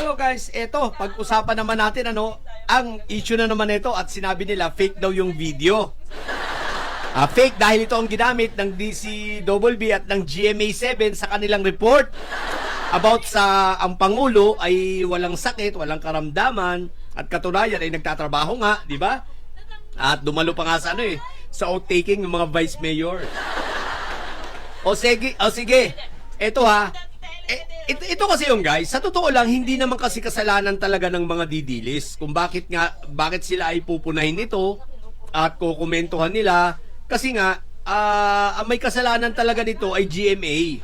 Hello guys, eto, pag-usapan naman natin ang issue na naman ito at sinabi nila fake daw yung video. Fake dahil ito ang ginamit ng DCWB at ng GMA7 sa kanilang report about sa ang Pangulo ay walang sakit, walang karamdaman at katunayan ay nagtatrabaho nga, di ba? At dumalo pa nga sa sa outtaking ng mga vice mayor. O sige, eto ito kasi yung guys, sa totoo lang, hindi naman kasi kasalanan talaga ng mga didilis kung bakit sila ay pupunahin ito at kukomentuhan nila. Kasi nga, ang may kasalanan talaga nito ay GMA.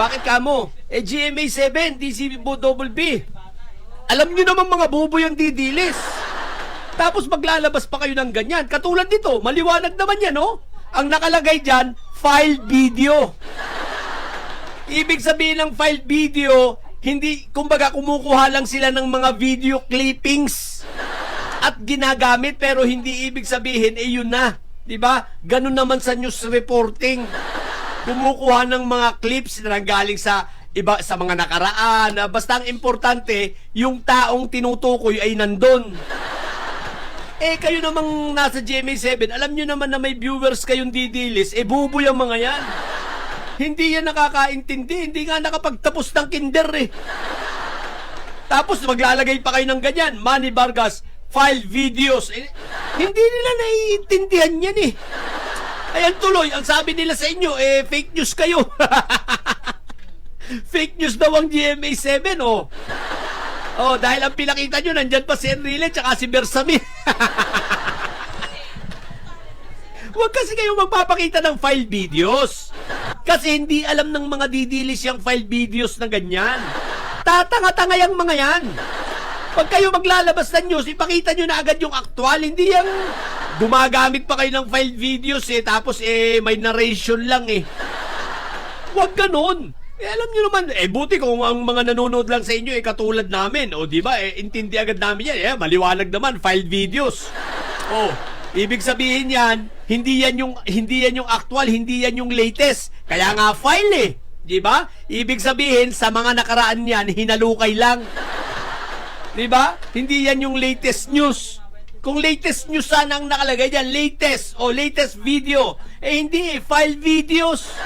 Bakit kamo? GMA7, DCWB. Alam nyo naman mga bubo yung didilis. Tapos maglalabas pa kayo ng ganyan. Katulad dito, maliwanag naman yan, no? Ang nakalagay dyan, file video. Ibig sabihin ng file video, hindi, kumbaga kumukuha lang sila ng mga video clippings at ginagamit, pero hindi ibig sabihin, yun na. Diba? Ganun naman sa news reporting. Kumukuha ng mga clips na galing sa iba, sa mga nakaraan. Basta ang importante, yung taong tinutukoy ay nandun. Kayo namang nasa GMA7, alam nyo naman na may viewers kayong didilis, bubo yung mga yan. Hindi yan nakakaintindi, hindi nga nakapagtapos ng kinder Tapos maglalagay pa kayo ng ganyan, Manny Vargas, file videos. Hindi nila naiintindihan yan Ayan tuloy, ang sabi nila sa inyo, fake news kayo. Fake news daw ang GMA7, dahil ang pinakita nyo, nandyan pa si Enrile tsaka si Bersamin. Huwag kasi kayo magpapakita ng file videos. Kasi hindi alam ng mga didilis yung file videos na ganyan. Tatanga-tanga yung mga yan. Pag kayo maglalabas ng news, ipakita nyo na agad yung actual. Hindi yung gumagamit pa kayo ng file videos tapos may narration lang Huwag ganun. Alam nyo naman, buti kung ang mga nanonood lang sa inyo katulad namin. Di ba? Intindi agad namin yan. Maliwanag naman, file videos. Ibig sabihin yan, hindi yan yung actual, hindi yan yung latest. Kaya nga file di ba? Ibig sabihin sa mga nakaraan yan, hinalukay lang. Di ba? Hindi yan yung latest news. Kung latest news sana ang nakalagay diyan, latest video. Hindi file videos.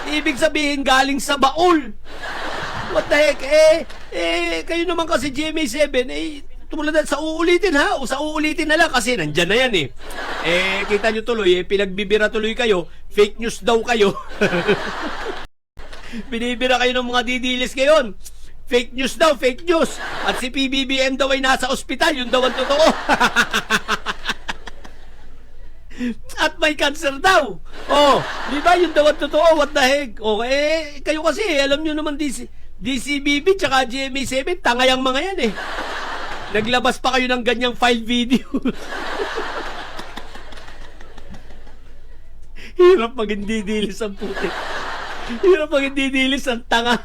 Ibig sabihin galing sa baul. What the heck? Kayo naman kasi GMA7, tumulad sa uulitin o sa uulitin na lang kasi nandyan na yan kita nyo tuloy, pinagbibira tuloy kayo, fake news daw kayo. Binibira kayo ng mga didilis ngayon. Fake news daw, fake news. At si PBBM daw ay nasa ospital, yun daw ang totoo. At may cancer daw. Di ba yun daw ang totoo? What the heck? Kayo kasi, alam nyo naman DCBB tsaka GMA7, tangay ang mga yan Naglabas pa kayo ng ganyang file video. Hirap pag hindi dilis ang puti. Hirap pag hindi dilis ang tanga.